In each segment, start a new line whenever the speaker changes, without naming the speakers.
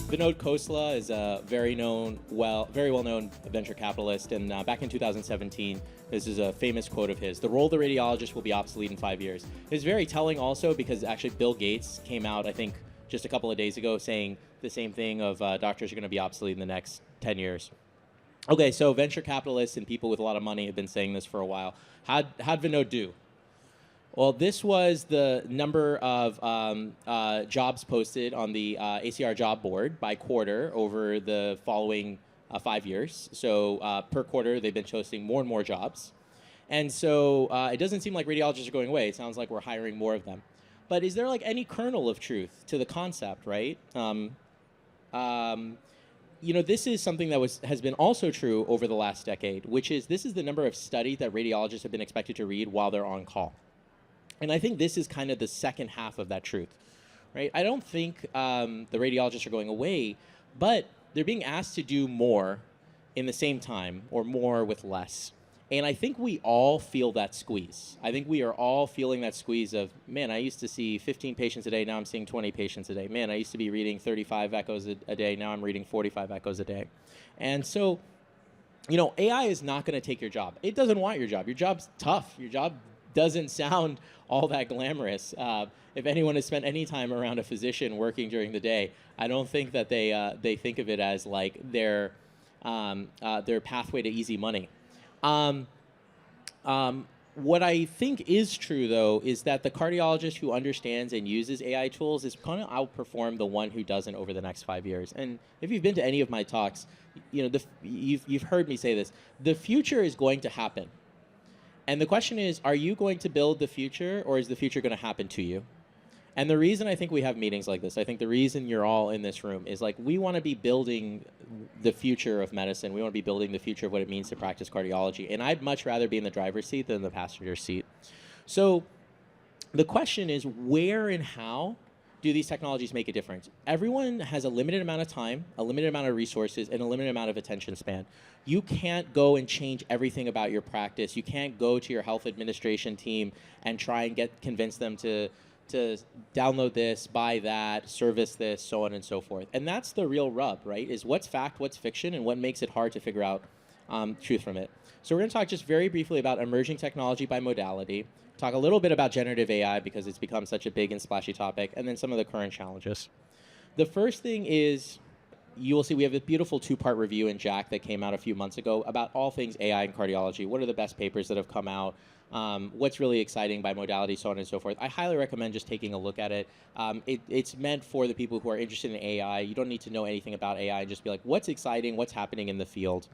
Vinod Khosla is a very well known venture capitalist, and back in 2017, this is a famous quote of his: "The role of the radiologist will be obsolete in 5 years." It's very telling, also because actually Bill Gates came out, I think, just a couple of days ago, saying the same thing of doctors are going to be obsolete in the next 10 years. Okay, so venture capitalists and people with a lot of money have been saying this for a while. How'd Vinod do? Well, this was the number of jobs posted on the ACR job board by quarter over the following 5 years. So per quarter, they've been posting more and more jobs. And so it doesn't seem like radiologists are going away. It sounds like we're hiring more of them. But is there like any kernel of truth to the concept, right? This is something that has been also true over the last decade, which is this is the number of studies that radiologists have been expected to read while they're on call. And I think this is kind of the second half of that truth, right? I don't think the radiologists are going away, but they're being asked to do more in the same time or more with less. And I think we all feel that squeeze. I think we are all feeling that squeeze of, man, I used to see 15 patients a day, now I'm seeing 20 patients a day. Man, I used to be reading 35 echoes a day, now I'm reading 45 echoes a day. And so, AI is not going to take your job. It doesn't want your job. Your job's tough. Your job doesn't sound all that glamorous. If anyone has spent any time around a physician working during the day, I don't think that they think of it as like their pathway to easy money. What I think is true, though, is that the cardiologist who understands and uses AI tools is going to outperform the one who doesn't over the next 5 years. And if you've been to any of my talks, you've heard me say this. The future is going to happen. And the question is, are you going to build the future, or is the future going to happen to you? And the reason I think we have meetings like this, I think the reason you're all in this room is like we want to be building the future of medicine. We want to be building the future of what it means to practice cardiology. And I'd much rather be in the driver's seat than the passenger seat. So the question is, where and how do these technologies make a difference? Everyone has a limited amount of time, a limited amount of resources, and a limited amount of attention span. You can't go and change everything about your practice. You can't go to your health administration team and try and convince them to download this, buy that, service this, so on and so forth. And that's the real rub, right? Is what's fact, what's fiction, and what makes it hard to figure out truth from it. So we're going to talk just very briefly about emerging technology by modality, talk a little bit about generative AI because it's become such a big and splashy topic, and then some of the current challenges. The first thing is, you will see we have a beautiful two-part review in JACC that came out a few months ago about all things AI in cardiology. What are the best papers that have come out? What's really exciting by modality, so on and so forth. I highly recommend just taking a look at it. It's meant for the people who are interested in AI. You don't need to know anything about AI. Just be like, what's exciting? What's happening in the field?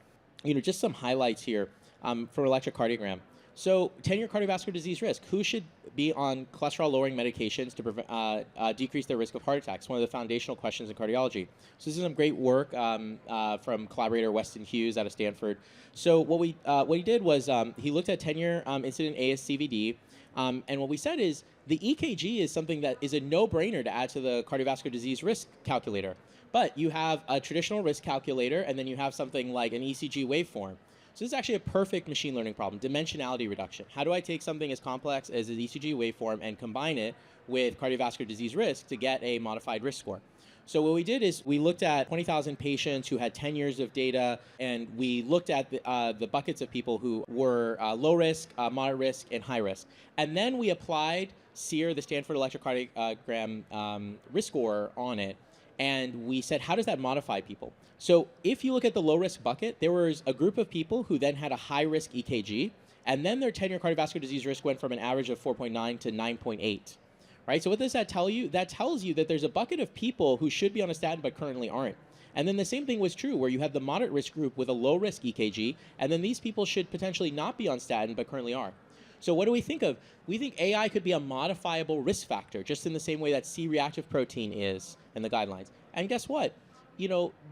Just some highlights here for electrocardiogram. So 10-year cardiovascular disease risk. Who should be on cholesterol-lowering medications to decrease their risk of heart attacks? One of the foundational questions in cardiology. So this is some great work from collaborator Weston Hughes out of Stanford. So what he did was he looked at 10-year incident ASCVD, and what we said is the EKG is something that is a no-brainer to add to the cardiovascular disease risk calculator. But you have a traditional risk calculator, and then you have something like an ECG waveform. So this is actually a perfect machine learning problem, dimensionality reduction. How do I take something as complex as an ECG waveform and combine it with cardiovascular disease risk to get a modified risk score? So what we did is we looked at 20,000 patients who had 10 years of data, and we looked at the buckets of people who were low risk, moderate risk, and high risk. And then we applied SEER, the Stanford electrocardiogram risk score, on it. And we said, how does that modify people? So if you look at the low-risk bucket, there was a group of people who then had a high-risk EKG, and then their 10-year cardiovascular disease risk went from an average of 4.9 to 9.8. Right? So what does that tell you? That tells you that there's a bucket of people who should be on a statin but currently aren't. And then the same thing was true where you have the moderate risk group with a low-risk EKG, and then these people should potentially not be on statin but currently are. So what do we think of? We think AI could be a modifiable risk factor, just in the same way that C-reactive protein is in the guidelines. And guess what?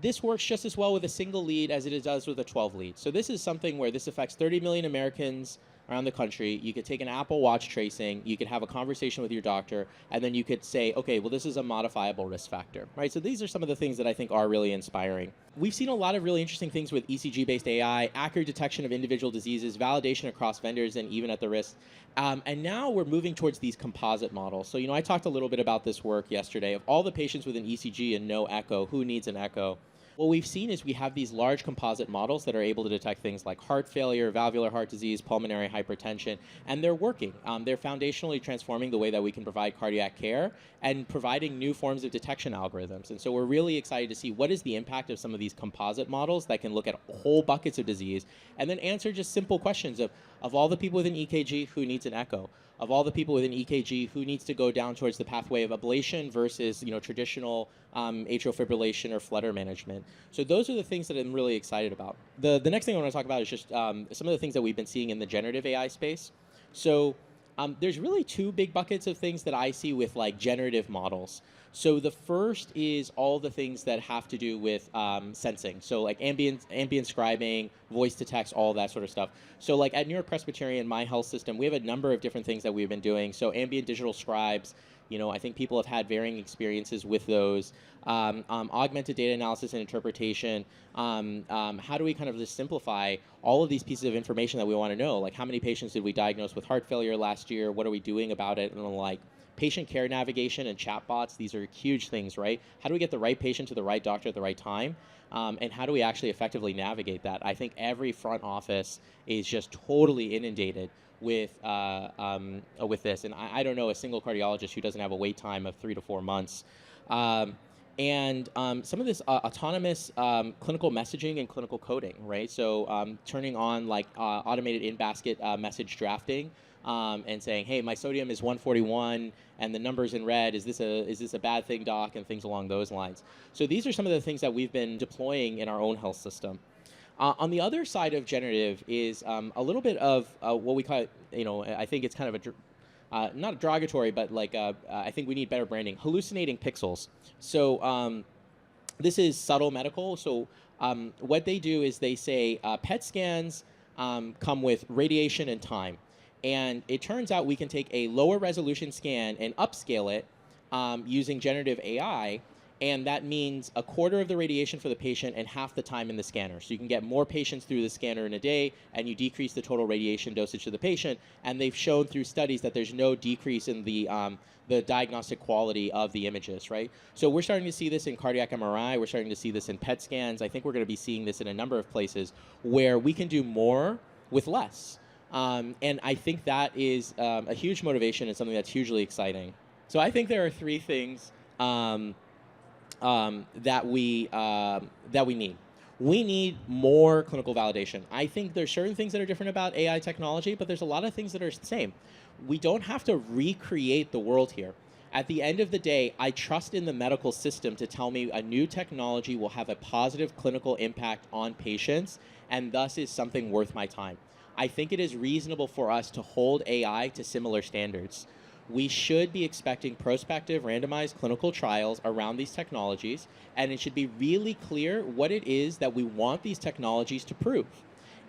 This works just as well with a single lead as it does with a 12 lead. So this is something where this affects 30 million Americans. around the country. You could take an Apple Watch tracing, you could have a conversation with your doctor, and then you could say, okay, well, this is a modifiable risk factor, right? So these are some of the things that I think are really inspiring. We've seen a lot of really interesting things with ECG-based AI, accurate detection of individual diseases, validation across vendors, and even at the wrist. And now we're moving towards these composite models. So, I talked a little bit about this work yesterday of all the patients with an ECG and no echo, who needs an echo. What we've seen is we have these large composite models that are able to detect things like heart failure, valvular heart disease, pulmonary hypertension, and they're working. They're foundationally transforming the way that we can provide cardiac care and providing new forms of detection algorithms. And so we're really excited to see what is the impact of some of these composite models that can look at whole buckets of disease and then answer just simple questions of all the people with an EKG, who needs an echo? Of all the people with an EKG, who needs to go down towards the pathway of ablation versus traditional atrial fibrillation or flutter management. So those are the things that I'm really excited about. The next thing I want to talk about is just some of the things that we've been seeing in the generative AI space. So there's really two big buckets of things that I see with like generative models. So the first is all the things that have to do with sensing. So like ambient scribing, voice to text, all that sort of stuff. So like at New York Presbyterian, my health system, we have a number of different things that we've been doing. So ambient digital scribes, I think people have had varying experiences with those. Augmented data analysis and interpretation. How do we kind of just simplify all of these pieces of information that we want to know? Like how many patients did we diagnose with heart failure last year? What are we doing about it? And like patient care navigation and chatbots, these are huge things, right? How do we get the right patient to the right doctor at the right time? And how do we actually effectively navigate that? I think every front office is just totally inundated with this, and I don't know a single cardiologist who doesn't have a wait time of 3 to 4 months. And some of this autonomous clinical messaging and clinical coding, right? So turning on like automated in-basket message drafting and saying, hey, my sodium is 141 and the number's in red. Is this a bad thing, doc? And things along those lines. So these are some of the things that we've been deploying in our own health system. On the other side of generative is a little bit of what we call, I think it's kind of not derogatory, but like I think we need better branding, hallucinating pixels. So this is subtle medical. So what they do is they say PET scans come with radiation and time. And it turns out we can take a lower resolution scan and upscale it using generative AI. And that means a quarter of the radiation for the patient and half the time in the scanner. So you can get more patients through the scanner in a day, and you decrease the total radiation dosage to the patient. And they've shown through studies that there's no decrease in the diagnostic quality of the images, right? So we're starting to see this in cardiac MRI. We're starting to see this in PET scans. I think we're going to be seeing this in a number of places where we can do more with less. And I think that is a huge motivation and something that's hugely exciting. So I think there are three things that we need. We need more clinical validation. I think there's certain things that are different about AI technology, but there's a lot of things that are the same. We don't have to recreate the world here. At the end of the day, I trust in the medical system to tell me a new technology will have a positive clinical impact on patients, and thus is something worth my time. I think it is reasonable for us to hold AI to similar standards. We should be expecting prospective randomized clinical trials around these technologies, and it should be really clear what it is that we want these technologies to prove.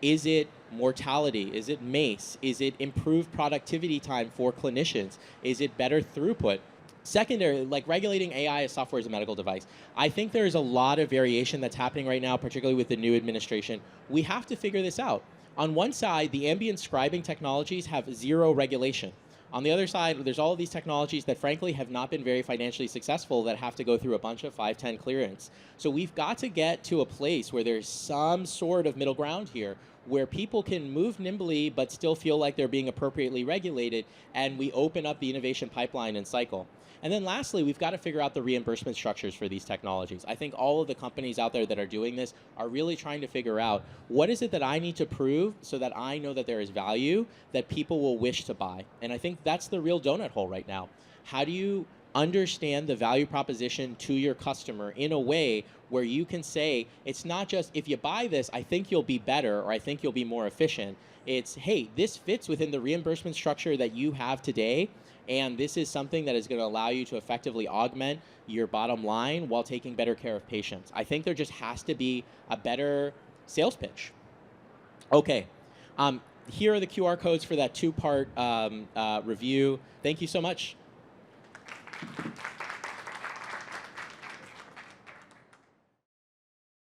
Is it mortality? Is it MACE? Is it improved productivity time for clinicians? Is it better throughput? Secondary, like regulating AI as software as a medical device. I think there is a lot of variation that's happening right now, particularly with the new administration. We have to figure this out. On one side, the ambient scribing technologies have zero regulation. On the other side, there's all of these technologies that frankly have not been very financially successful that have to go through a bunch of 510 clearance. So we've got to get to a place where there's some sort of middle ground here where people can move nimbly but still feel like they're being appropriately regulated, and we open up the innovation pipeline and cycle. And then lastly, we've got to figure out the reimbursement structures for these technologies. I think all of the companies out there that are doing this are really trying to figure out what is it that I need to prove so that I know that there is value that people will wish to buy. And I think that's the real donut hole right now. How do you understand the value proposition to your customer in a way where you can say, it's not just, if you buy this, I think you'll be better or I think you'll be more efficient. It's, hey, this fits within the reimbursement structure that you have today, and this is something that is going to allow you to effectively augment your bottom line while taking better care of patients. I think there just has to be a better sales pitch. Okay. here are the QR codes for that two-part review. Thank you so much.